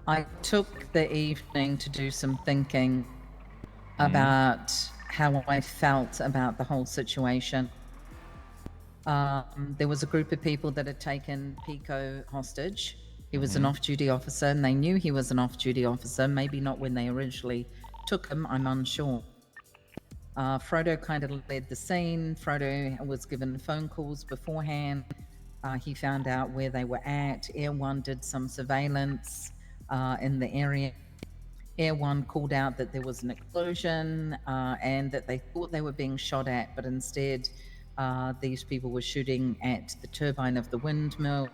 I took the evening to do some thinking Mm, about how I felt about the whole situation. There was a group of people that had taken Pico hostage. He was an mhm, off-duty officer, and they knew he was an off-duty officer. Maybe not when they originally took him. I'm unsure. Frodo kind of led the scene. Frodo was given phone calls beforehand. He found out where they were at. Air One did some surveillance in the area. Air One called out that there was an explosion and that they thought they were being shot at, but instead, these people were shooting at the turbine of the windmill.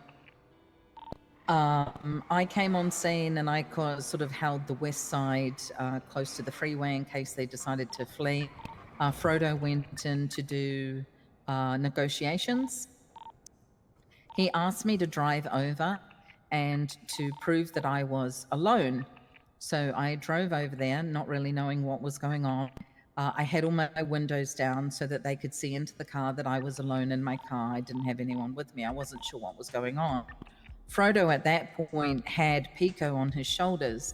I came on scene and I sort of held the west side close to the freeway in case they decided to flee. Frodo went in to do negotiations. He asked me to drive over and to prove that I was alone. So I drove over there, not really knowing what was going on. I had all my windows down so that they could see into the car that I was alone in my car. I didn't have anyone with me. I wasn't sure what was going on. Frodo at that point had Pico on his shoulders.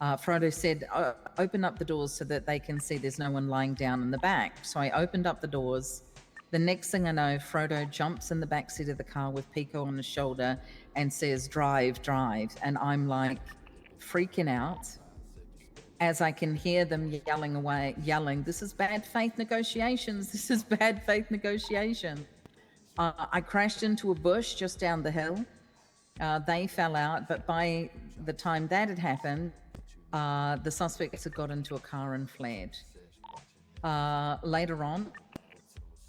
Frodo said, open up the doors so that they can see there's no one lying down in the back. So I opened up the doors. The next thing I know, Frodo jumps in the back seat of the car with Pico on his shoulder and says, drive, drive. And I'm like freaking out as I can hear them yelling away, yelling, this is bad faith negotiations. This is bad faith negotiation. I crashed into a bush just down the hill. They fell out, but by the time that had happened, the suspects had got into a car and fled. Later on,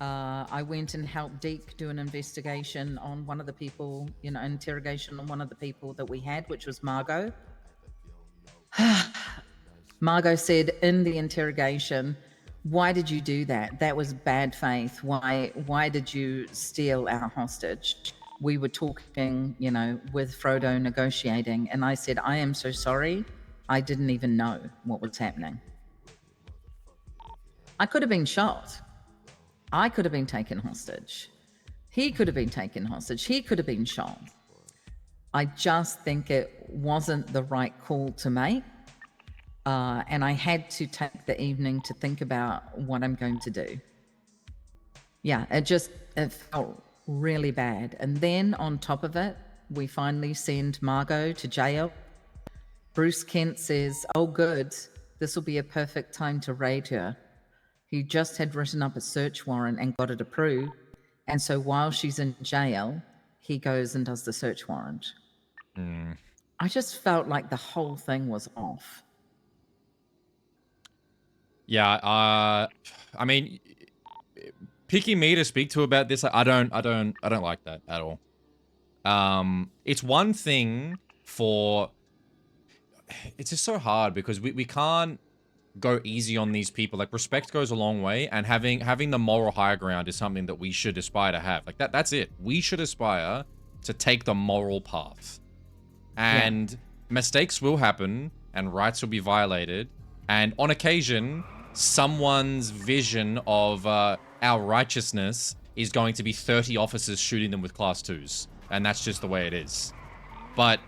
I went and helped Deke do an investigation on one of the people, interrogation on one of the people that we had, which was Margot. Margot said in the interrogation, why did you do that? That was bad faith. Why did you steal our hostage? We were talking, with Frodo negotiating. And I said, I am so sorry. I didn't even know what was happening. I could have been shot. I could have been taken hostage. He could have been taken hostage. He could have been shot. I just think it wasn't the right call to make. And I had to take the evening to think about what I'm going to do. Yeah, it felt really bad. And then on top of it, we finally send Margot to jail. Bruce Kent says, oh, good, this will be a perfect time to raid her. He just had written up a search warrant and got it approved. And so while she's in jail, he goes and does the search warrant. mm. I just felt like the whole thing was off. Yeah, I mean, picking me to speak to about this, I don't like that at all. It's one thing for... It's just so hard because we can't go easy on these people. Like, respect goes a long way, and having the moral high ground is something that we should aspire to have. Like, that's it. We should aspire to take the moral path. And Yeah. mistakes will happen, and rights will be violated, and on occasion, someone's vision of our righteousness is going to be 30 officers shooting them with class 2s. And that's just the way it is. But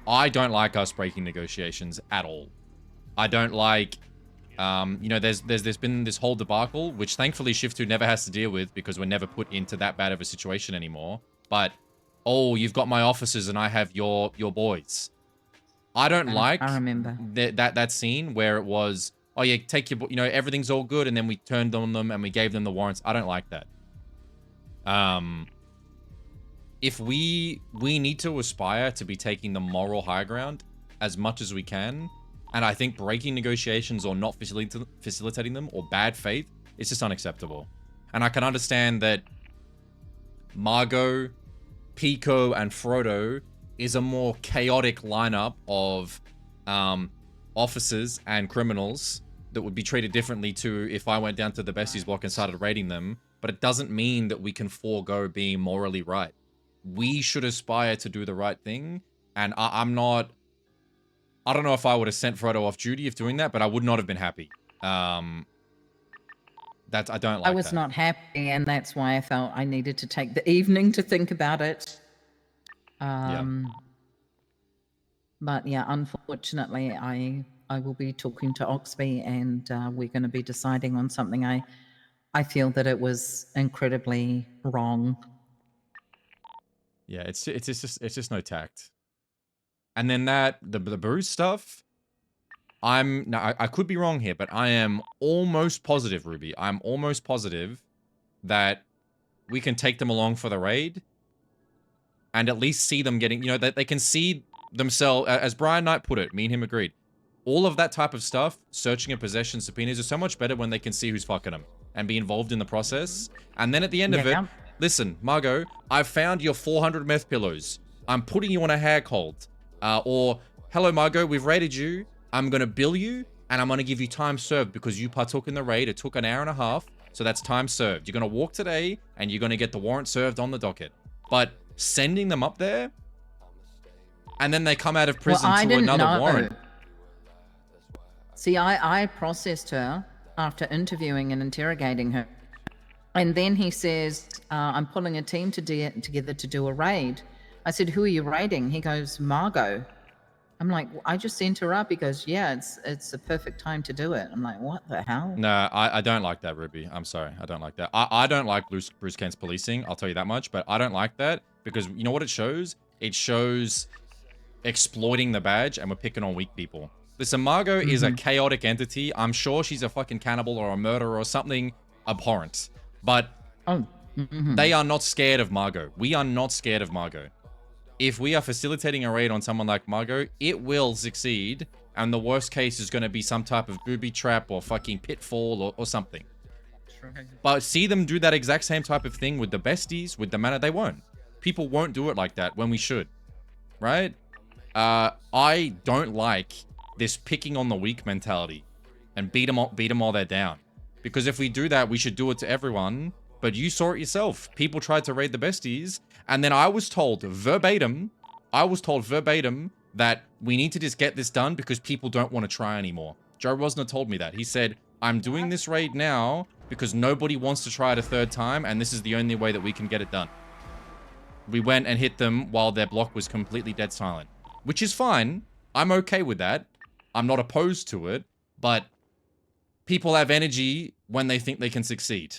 I don't like us breaking negotiations at all. I don't like, there's been this whole debacle, which thankfully Shift 2 never has to deal with because we're never put into that bad of a situation anymore. But, oh, you've got my officers and I have your boys. I don't like I remember. that scene where it was, oh yeah, take your, everything's all good, and then we turned on them and we gave them the warrants. I don't like that. If we need to aspire to be taking the moral high ground as much as we can, and I think breaking negotiations or not facilitating them or bad faith is just unacceptable. And I can understand that Margot, Pico, and Frodo is a more chaotic lineup of officers and criminals that would be treated differently to if I went down to the besties block and started raiding them. But it doesn't mean that we can forego being morally right. We should aspire to do the right thing. And I don't know if I would have sent Frodo off duty if doing that, but I would not have been happy. I don't like I was that. not happy, and that's why I felt I needed to take the evening to think about it. Yeah. But yeah, unfortunately, I will be talking to Oxby, and we're going to be deciding on something. I feel that it was incredibly wrong. Yeah, it's just no tact. And then the bruise stuff. I could be wrong here, but I am almost positive, Ruby. I'm almost positive that we can take them along for the raid and at least see them getting, you know, that they can see themselves, as Brian Knight put it, me and him agreed. All of that type of stuff, searching and possession subpoenas, are so much better when they can see who's fucking them and be involved in the process. And then at the end of it, listen, Margot, I've found your 400 meth pillows. I'm putting you on a hag hold. Or, hello, Margot, we've raided you. I'm going to bill you, and I'm going to give you time served because you partook in the raid. It took an hour and a half, so that's time served. You're going to walk today, and you're going to get the warrant served on the docket. But sending them up there, and then they come out of prison to another warrant. See, I processed her after interviewing and interrogating her. And then he says, I'm pulling a team together to do a raid. I said, who are you raiding? He goes, Margot. I'm like, I just sent her up. He goes, yeah, it's a perfect time to do it. I'm like, what the hell? No, I don't like that, Ruby. I'm sorry. I don't like that. I don't like Bruce Kent's policing. I'll tell you that much. But I don't like that because you know what it shows? It shows exploiting the badge, and we're picking on weak people. Listen, Margot is a chaotic entity. I'm sure she's a fucking cannibal or a murderer or something abhorrent. But they are not scared of Margot. We are not scared of Margot. If we are facilitating a raid on someone like Margot, it will succeed. And the worst case is going to be some type of booby trap or fucking pitfall or something. But see them do that exact same type of thing with the besties, with the mana. They won't. People won't do it like that when we should. Right? I don't like this picking on the weak mentality and beat them while they're down. Because if we do that, we should do it to everyone. But you saw it yourself. People tried to raid the besties. And then I was told verbatim that we need to just get this done because people don't want to try anymore. Joe Rosner told me that. He said, I'm doing this raid now because nobody wants to try it a third time. And this is the only way that we can get it done. We went and hit them while their block was completely dead silent. Which is fine. I'm okay with that. I'm not opposed to it. But people have energy when they think they can succeed.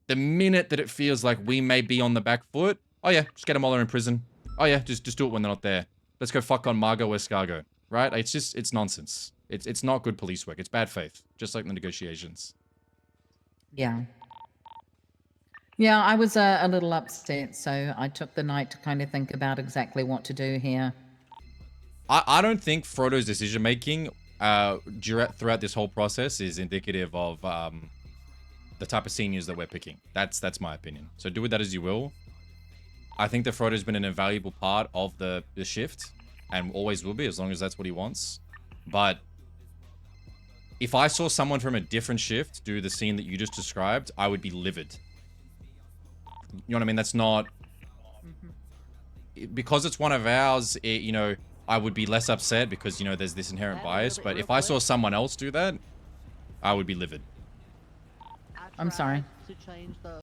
The minute that it feels like we may be on the back foot, oh yeah, just get them while they're in prison. Oh yeah, just do it when they're not there. Let's go fuck on Margot Escargo. Right? It's nonsense. It's not good police work. It's bad faith. Just like the negotiations. Yeah. Yeah, I was a little upset, so I took the night to kind of think about exactly what to do here. I don't think Frodo's decision-making throughout this whole process is indicative of the type of seniors that we're picking. That's my opinion. So do with that as you will. I think that Frodo's been an invaluable part of the shift and always will be as long as that's what he wants. But if I saw someone from a different shift do the scene that you just described, I would be livid. You know what I mean? That's not... Because it's one of ours, you know, I would be less upset because, you know, there's this inherent bias. But if I saw someone else do that, I would be livid. I'm sorry.